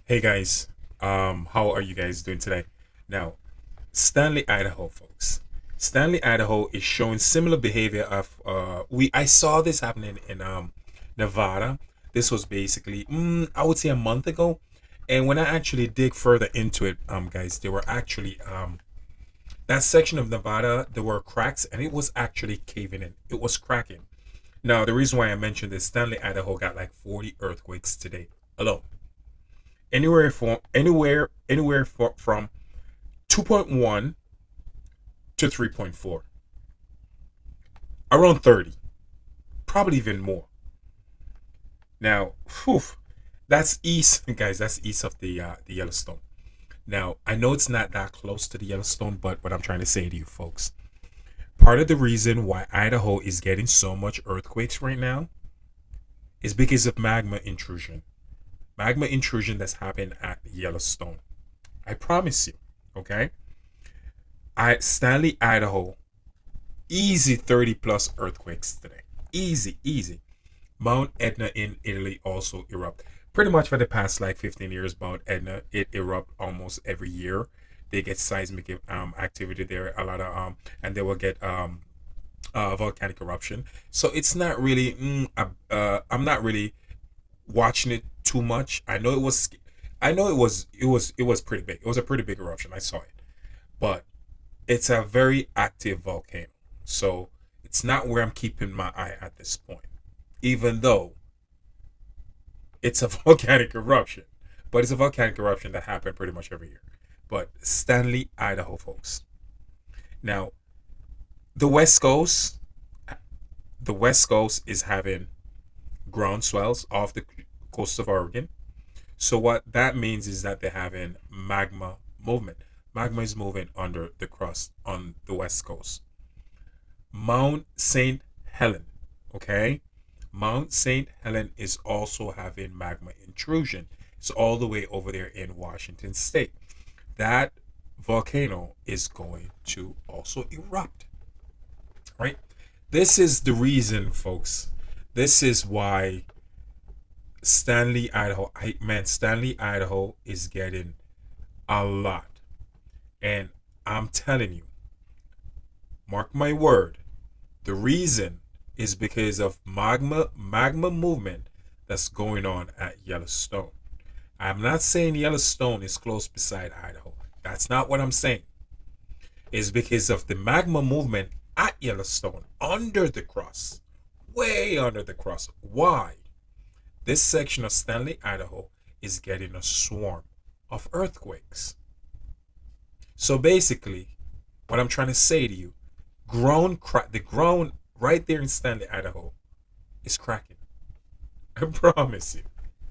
Hey guys, how are you guys doing today? Now, Stanley, Idaho, folks. Stanley, Idaho is showing similar behavior of I saw this happening in Nevada. This was basically I would say a month ago, and when I actually dig further into it, guys, there were actually that section of Nevada there were cracks, and it was actually caving in. It was cracking. Now, the reason why I mentioned this, Stanley, Idaho got like 40 earthquakes today alone. From 2.1 to 3.4, around 30, probably even more. Now, whew, that's east, guys. That's east of the Yellowstone. Now, I know it's not that close to the Yellowstone, but what I'm trying to say to you folks, part of the reason why Idaho is getting so much earthquakes right now is because of magma intrusion. Magma intrusion that's happened at Yellowstone. I promise you. Okay, I Stanley, Idaho, easy 30 plus earthquakes today. Easy, easy. Mount Etna in Italy also erupt. Pretty much for the past like 15 years, Mount Etna it erupt almost every year. They get seismic activity there, a lot of and they will get volcanic eruption. So it's not really. I'm not really watching it too much. I know it was pretty big. It was a pretty big eruption. I saw it, but it's a very active volcano. So it's not where I'm keeping my eye at this point, even though it's a volcanic eruption. But it's a volcanic eruption that happened pretty much every year. But Stanley, Idaho, folks. Now, the West Coast, the West Coast is having ground swells off the coast of Oregon. So what that means is that they're having magma movement. Magma is moving under the crust on the West Coast. Mount St. Helen, okay? Mount St. Helen is also having magma intrusion. It's all the way over there in Washington State. That volcano is going to also erupt, right? This is the reason, folks. This is why Stanley, Idaho, Stanley, Idaho is getting a lot. And I'm telling you, mark my word, the reason is because of magma movement that's going on at Yellowstone. I'm not saying Yellowstone is close beside Idaho. That's not what I'm saying. It's because of the magma movement at Yellowstone under the crust, way under the crust. Why? This section of Stanley, Idaho is getting a swarm of earthquakes. So basically, what I'm trying to say to you, the ground right there in Stanley, Idaho is cracking. I promise you.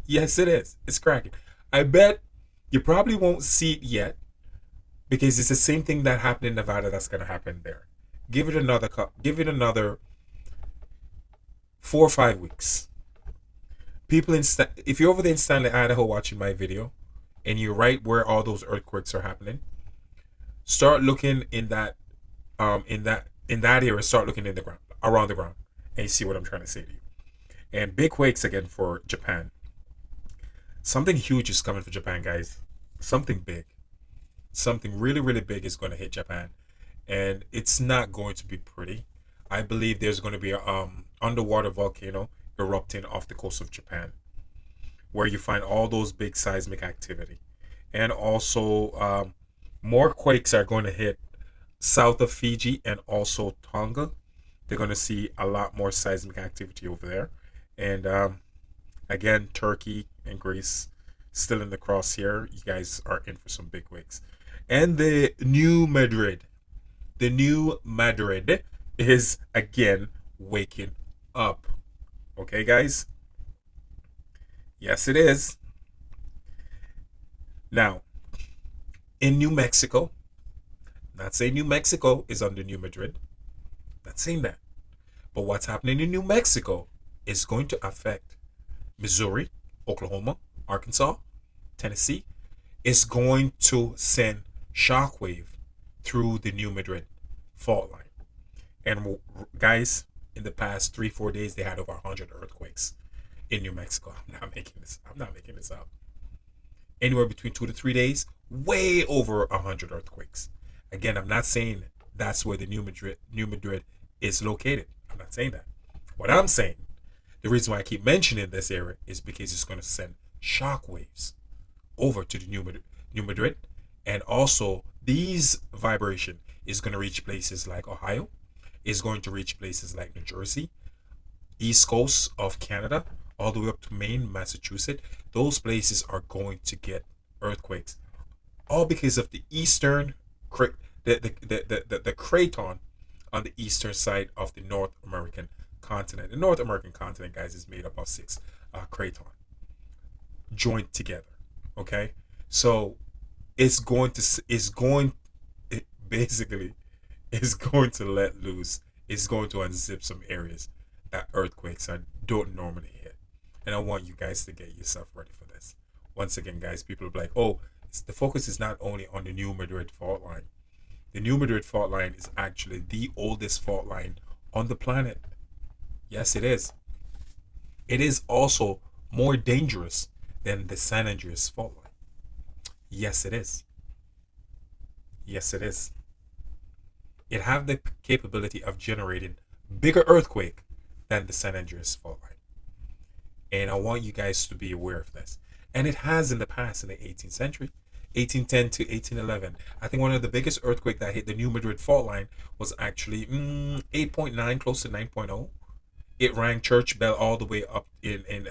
Yes, it is. It's cracking. I bet you probably won't see it yet because it's the same thing that happened in Nevada that's going to happen there. Give it another 4 or 5 weeks. If you're over there in Stanley, Idaho watching my video and you're right where all those earthquakes are happening, start looking in that area, start looking in the ground, around the ground, and you see what I'm trying to say to you. And big quakes again for Japan. Something huge is coming for Japan, guys. Something big. Something really, really big is going to hit Japan. And it's not going to be pretty. I believe there's going to be a underwater volcano erupting off the coast of Japan, where you find all those big seismic activity. And also, more quakes are going to hit south of Fiji and also Tonga. They're going to see a lot more seismic activity over there. And again, Turkey and Greece still in the crosshair. You guys are in for some big quakes. And the new Madrid is again waking up. Okay, guys? Yes, it is. Now, in New Mexico, not saying New Mexico is under New Madrid, not saying that. But what's happening in New Mexico is going to affect Missouri, Oklahoma, Arkansas, Tennessee. It's going to send shockwave through the New Madrid fault line. And guys, in the past 3 4 days, they had over 100 earthquakes in New Mexico. I'm not making this. I'm not making this up. anywhere between 2 to 3 days, way over 100 earthquakes. Again, I'm not saying that's where the New Madrid is located. I'm not saying that. What I'm saying, the reason why I keep mentioning this area is because it's going to send shockwaves over to the New Madrid, and also these vibration is going to reach places like Ohio, is going to reach places like New Jersey, east coast of Canada, all the way up to Maine, Massachusetts. Those places are going to get earthquakes, all because of the eastern the craton on the eastern side of the North American continent. The North American continent, guys, is made up of six craton joined together. Okay, so it basically is going to let loose. It's going to unzip some areas that earthquakes don't normally hit. And I want you guys to get yourself ready for this. Once again, guys, people are like, oh, the focus is not only on the New Madrid fault line. The New Madrid fault line is actually the oldest fault line on the planet. Yes, it is. It is also more dangerous than the San Andreas fault line. Yes, it is. Yes, it is. It have the capability of generating bigger earthquake than the San Andreas fault line. And I want you guys to be aware of this. And it has in the past, in the 18th century, 1810 to 1811. I think one of the biggest earthquake that hit the New Madrid fault line was actually 8.9, close to 9.0. It rang church bell all the way up in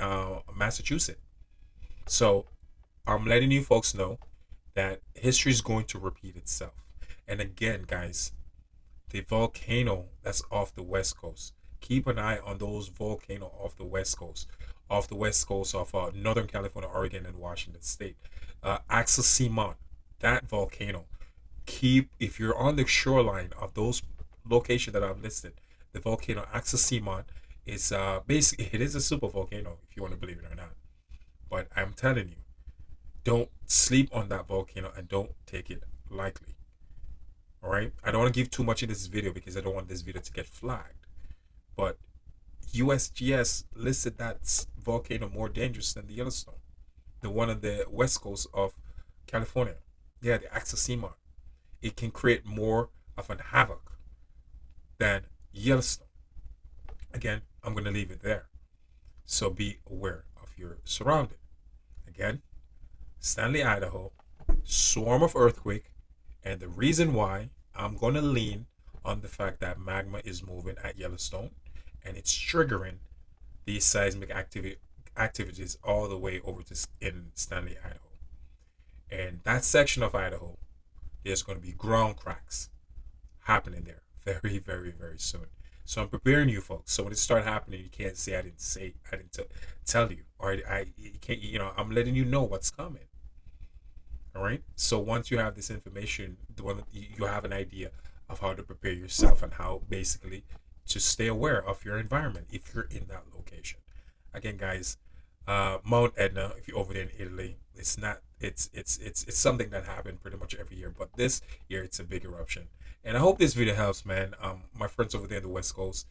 Massachusetts. So I'm letting you folks know that history is going to repeat itself. And again, guys, the volcano that's off the west coast. Keep an eye on those volcanoes off the west coast of Northern California, Oregon, and Washington State. Axel Simon, that volcano. If you're on the shoreline of those locations that I've listed, the volcano Axel Simon is basically it is a super volcano if you want to believe it or not. But I'm telling you, don't sleep on that volcano and don't take it lightly. All right, I don't want to give too much in this video because I don't want this video to get flagged. But USGS listed that volcano more dangerous than the Yellowstone, the one on the west coast of California. Yeah, the Axosima. It can create more of an havoc than Yellowstone. Again, I'm going to leave it there. So be aware of your surrounding. Again, Stanley, Idaho, swarm of earthquake, and the reason why I'm going to lean on the fact that magma is moving at Yellowstone and it's triggering these seismic activities all the way over to in Stanley, Idaho. And that section of Idaho, there's going to be ground cracks happening there very, very, very soon. So I'm preparing you folks. So when it start happening, you can't say I didn't tell you, or you can't. I'm letting you know what's coming. All right. So once you have this information, you have an idea of how to prepare yourself and how basically to stay aware of your environment if you're in that location. Again, guys, Mount Etna, if you're over there in Italy, it's not. It's something that happened pretty much every year, but this year it's a big eruption. And I hope this video helps, man. My friends over there in the West Coast,